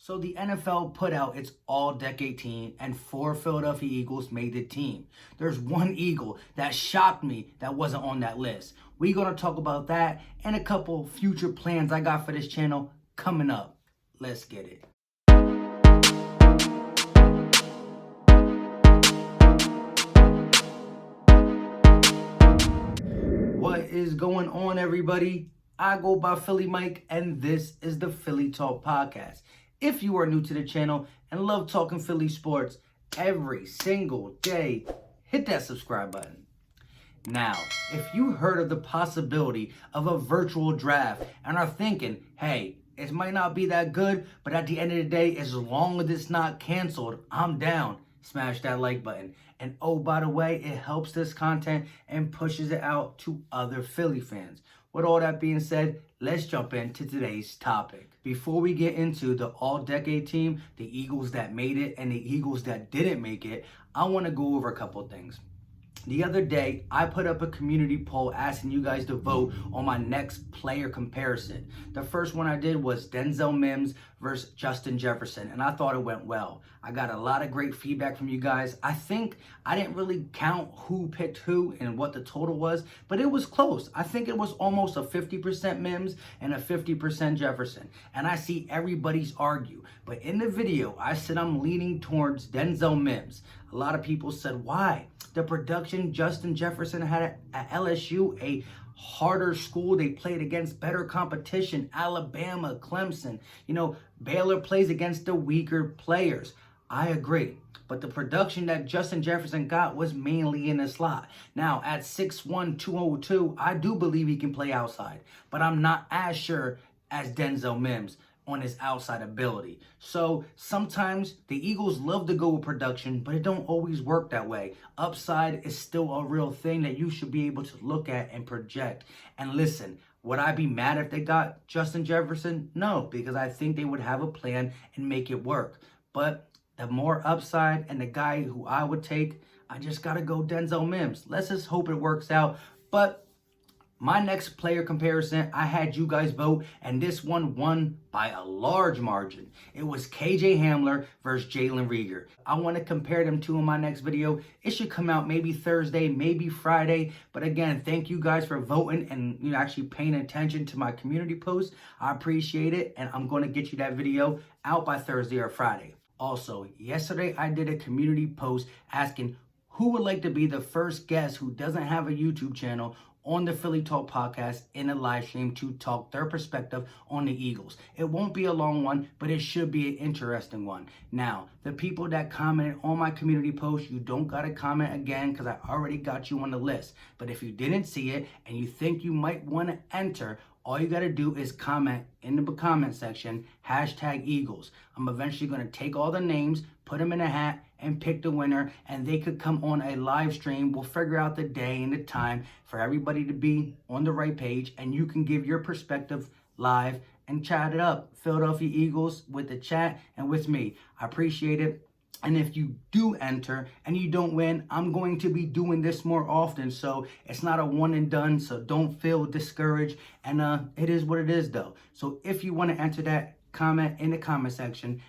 So the NFL put out its all-decade team and 4 Philadelphia Eagles made the team. There's one Eagle that shocked me that wasn't on that list. We're going to talk about that and a couple future plans I got for this channel coming up. Let's get it. What is going on, everybody? I go by Philly Mike and this is the Philly Talk Podcast. If you are new to the channel and love talking Philly sports every single day, hit that subscribe button. Now, if you heard of the possibility of a virtual draft and are thinking, hey, it might not be that good, but at the end of the day, as long as it's not canceled, I'm down. Smash that like button. And oh, by the way, it helps this content and pushes it out to other Philly fans. With all that being said, let's jump into today's topic. Before we get into the all-decade team, the Eagles that made it and the Eagles that didn't make it, I want to go over a couple of things. The other day, I put up a community poll asking you guys to vote on my next player comparison. The first one I did was Denzel Mims versus Justin Jefferson, and I thought it went well. I got a lot of great feedback from you guys. I think I didn't really count who picked who and what the total was, but it was close. I think it was almost a 50% Mims and a 50% Jefferson, and I see everybody's argue. But in the video, I said I'm leaning towards Denzel Mims. A lot of people said, why? The production Justin Jefferson had at LSU, a harder school. They played against better competition. Alabama, Clemson. Baylor plays against the weaker players. I agree. But the production that Justin Jefferson got was mainly in the slot. Now, at 6'1", 202, I do believe he can play outside. But I'm not as sure as Denzel Mims on his outside ability. So sometimes the Eagles love to go with production, but it don't always work that way. Upside is still a real thing that you should be able to look at and project. And listen, would I be mad if they got Justin Jefferson? No, because I think they would have a plan and make it work. But the more upside and the guy who I would take, I just got to go Denzel Mims. Let's just hope it works out. But my next player comparison, I had you guys vote, and this one won by a large margin. It was KJ Hamler versus Jalen Reagor. I want to compare them two in my next video. It should come out maybe Thursday, maybe Friday. But again, thank you guys for voting and actually paying attention to my community post. I appreciate it, and I'm going to get you that video out by Thursday or Friday. Also, yesterday I did a community post asking who would like to be the first guest who doesn't have a YouTube channel on the Philly Talk Podcast in a live stream to talk their perspective on the Eagles. It won't be a long one, but it should be an interesting one. Now, the people that commented on my community post, you don't got to comment again because I already got you on the list. But if you didn't see it and you think you might want to enter, all you got to do is comment in the comment section, #Eagles. I'm eventually going to take all the names, put them in a hat, and pick the winner, and they could come on a live stream. We'll figure out the day and the time for everybody to be on the right page, and you can give your perspective live and chat it up. Philadelphia Eagles with the chat and with me. I appreciate it. And if you do enter and you don't win, I'm going to be doing this more often. So it's not a one and done. So don't feel discouraged. And it is what it is, though. So if you want to enter that, comment in the comment section,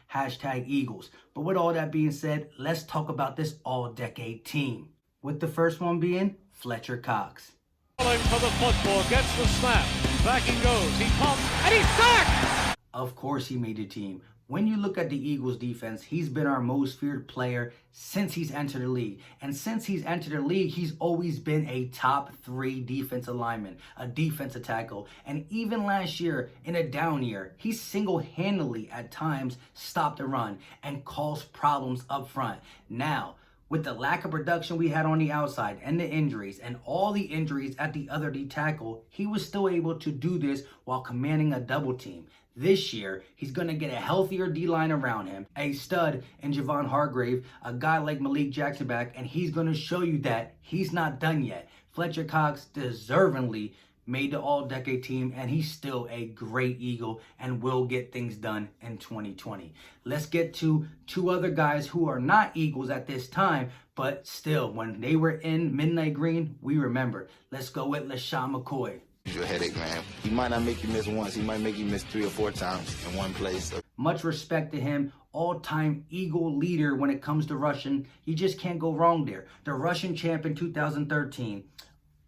#Eagles. But with all that being said, let's talk about this all-decade team. With the first one being Fletcher Cox. Falling for the football, gets the snap, back he goes, he pumps, and he's sacked! Of course he made the team. When you look at the Eagles defense, he's been our most feared player since he's entered the league. And since he's entered the league, he's always been a top 3 defensive lineman, a defensive tackle. And even last year, in a down year, he single-handedly at times stopped the run and caused problems up front. Now, with the lack of production we had on the outside and the injuries and all the injuries at the other D tackle, he was still able to do this while commanding a double team. This year, he's going to get a healthier D-line around him, a stud in Javon Hargrave, a guy like Malik Jackson back, and he's going to show you that he's not done yet. Fletcher Cox deservingly made the all-decade team, and he's still a great Eagle and will get things done in 2020. Let's get to two other guys who are not Eagles at this time, but still, when they were in Midnight Green, we remember. Let's go with LaShawn McCoy. Your headache, man. He might not make you miss once. He might make you miss 3 or 4 times in one place. Much respect to him. All-time Eagle leader when it comes to rushing. You just can't go wrong there. The Russian champ in 2013.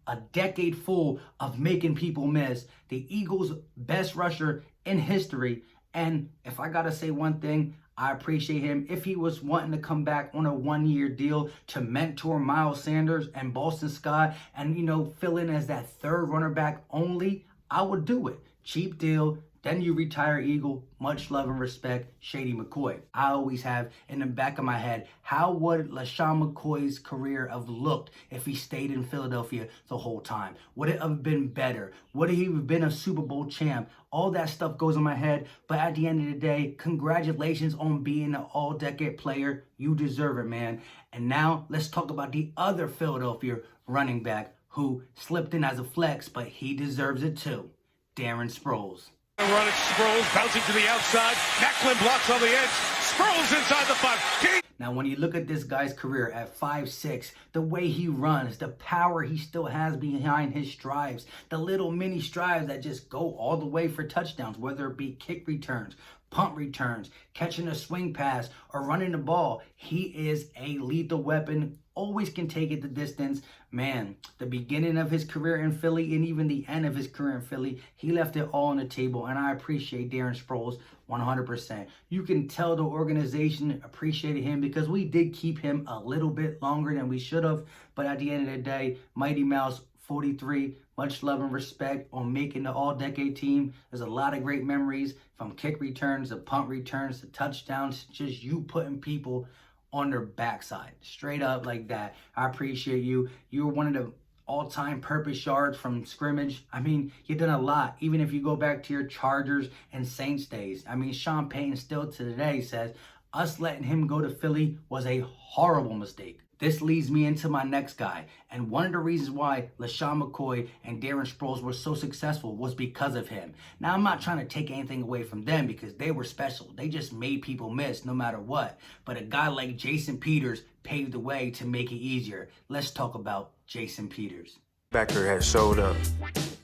A decade full of making people miss. The Eagles' best rusher in history. And if I got to say one thing, I appreciate him. If he was wanting to come back on a one-year deal to mentor Miles Sanders and Boston Scott and, fill in as that third runner back only, I would do it. Cheap deal. Then you retire Eagle. Much love and respect, Shady McCoy. I always have in the back of my head, how would LaShawn McCoy's career have looked if he stayed in Philadelphia the whole time? Would it have been better? Would he have been a Super Bowl champ? All that stuff goes in my head. But at the end of the day, congratulations on being an all-decade player. You deserve it, man. And now let's talk about the other Philadelphia running back who slipped in as a flex, but he deserves it too. Darren Sproles. Run it, Sproles bouncing to the outside. Macklin blocks on the edge. Sproles inside the 5. Now, when you look at this guy's career at 5'6", the way he runs, the power he still has behind his strides, the little mini strides that just go all the way for touchdowns, whether it be kick returns, punt returns, catching a swing pass, or running the ball, he is a lethal weapon. Always can take it the distance. Man, the beginning of his career in Philly and even the end of his career in Philly, he left it all on the table, and I appreciate Darren Sproles 100%. You can tell the organization appreciated him because we did keep him a little bit longer than we should have, but at the end of the day, Mighty Mouse 43, much love and respect on making the all-decade team. There's a lot of great memories from kick returns to punt returns to touchdowns, just you putting people on their backside, straight up like that. I appreciate you. You were one of the all-time purpose yards from scrimmage. I mean, you've done a lot, even if you go back to your Chargers and Saints days. I mean, Sean Payton still to today says, us letting him go to Philly was a horrible mistake. This leads me into my next guy. And one of the reasons why LaShawn McCoy and Darren Sproles were so successful was because of him. Now, I'm not trying to take anything away from them because they were special. They just made people miss no matter what. But a guy like Jason Peters paved the way to make it easier. Let's talk about Jason Peters. Backer had showed up,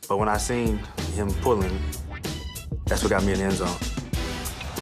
but when I seen him pulling, that's what got me in the end zone.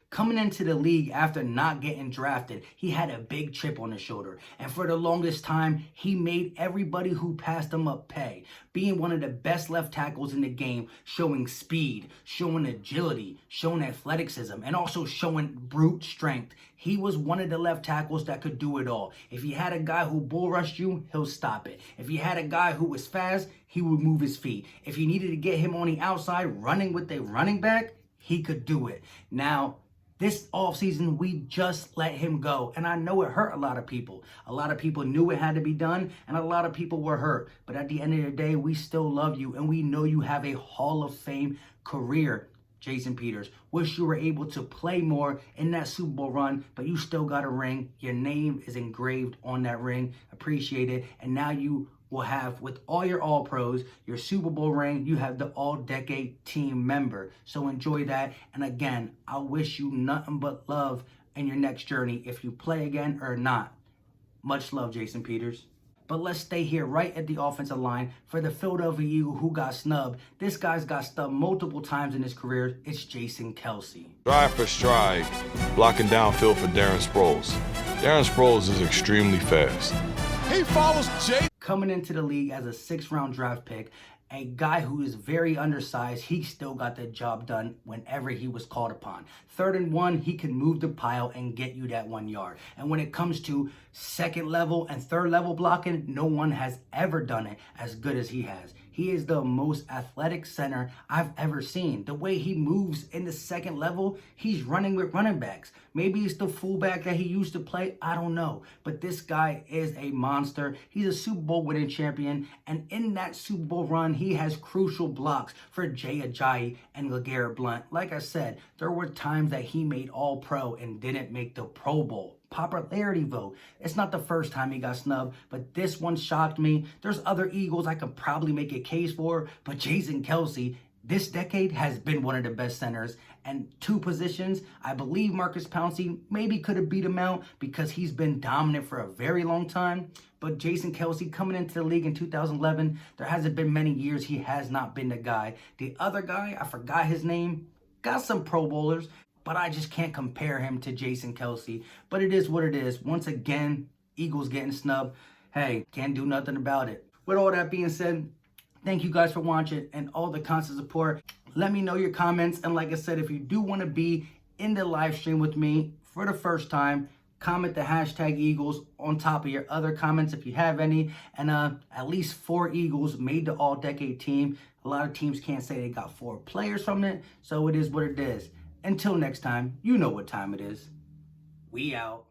Coming into the league after not getting drafted, he had a big chip on his shoulder. And for the longest time, he made everybody who passed him up pay. Being one of the best left tackles in the game, showing speed, showing agility, showing athleticism, and also showing brute strength. He was one of the left tackles that could do it all. If you had a guy who bull rushed you, he'll stop it. If you had a guy who was fast, he would move his feet. If you needed to get him on the outside running with a running back, he could do it. Now, this offseason, we just let him go. And I know it hurt a lot of people. A lot of people knew it had to be done, and a lot of people were hurt. But at the end of the day, we still love you, and we know you have a Hall of Fame career, Jason Peters. Wish you were able to play more in that Super Bowl run, but you still got a ring. Your name is engraved on that ring. Appreciate it. And now you will have, with all your All-Pros, your Super Bowl ring, you have the All-Decade team member. So enjoy that. And again, I wish you nothing but love in your next journey, if you play again or not. Much love, Jason Peters. But let's stay here right at the offensive line for the Philadelphia Eagle who got snubbed. This guy's got snubbed multiple times in his career. It's Jason Kelce. Stride for stride, blocking downfield for Darren Sproles. Darren Sproles is extremely fast. He follows Jay. Coming into the league as a 6th-round draft pick, a guy who is very undersized, he still got the job done whenever he was called upon. 3rd and 1, he can move the pile and get you that 1 yard. And when it comes to 2nd level and 3rd level blocking, no one has ever done it as good as he has. He is the most athletic center I've ever seen. The way he moves in the 2nd level, he's running with running backs. Maybe it's the fullback that he used to play. I don't know. But this guy is a monster. He's a Super Bowl winning champion. And in that Super Bowl run, he has crucial blocks for Jay Ajayi and LeGarrette Blount. Like I said, there were times that he made All-Pro and didn't make the Pro Bowl. Popularity vote. It's not the first time he got snubbed, but this one shocked me. There's other Eagles I could probably make a case for, but Jason Kelce, this decade has been one of the best centers, and 2 positions. I believe Marcus Pouncey maybe could have beat him out because he's been dominant for a very long time. But Jason Kelce coming into the league in 2011, there hasn't been many years he has not been the guy. The other guy, I forgot his name, got some Pro Bowlers, but I just can't compare him to Jason Kelce. But it is what it is. Once again, Eagles getting snubbed. Hey, can't do nothing about it. With all that being said, thank you guys for watching and all the constant support. Let me know your comments. And like I said, if you do want to be in the live stream with me for the first time, comment the hashtag Eagles on top of your other comments if you have any. And at least 4 Eagles made the all-decade team. A lot of teams can't say they got 4 players from it. So it is what it is. Until next time, you know what time it is. We out.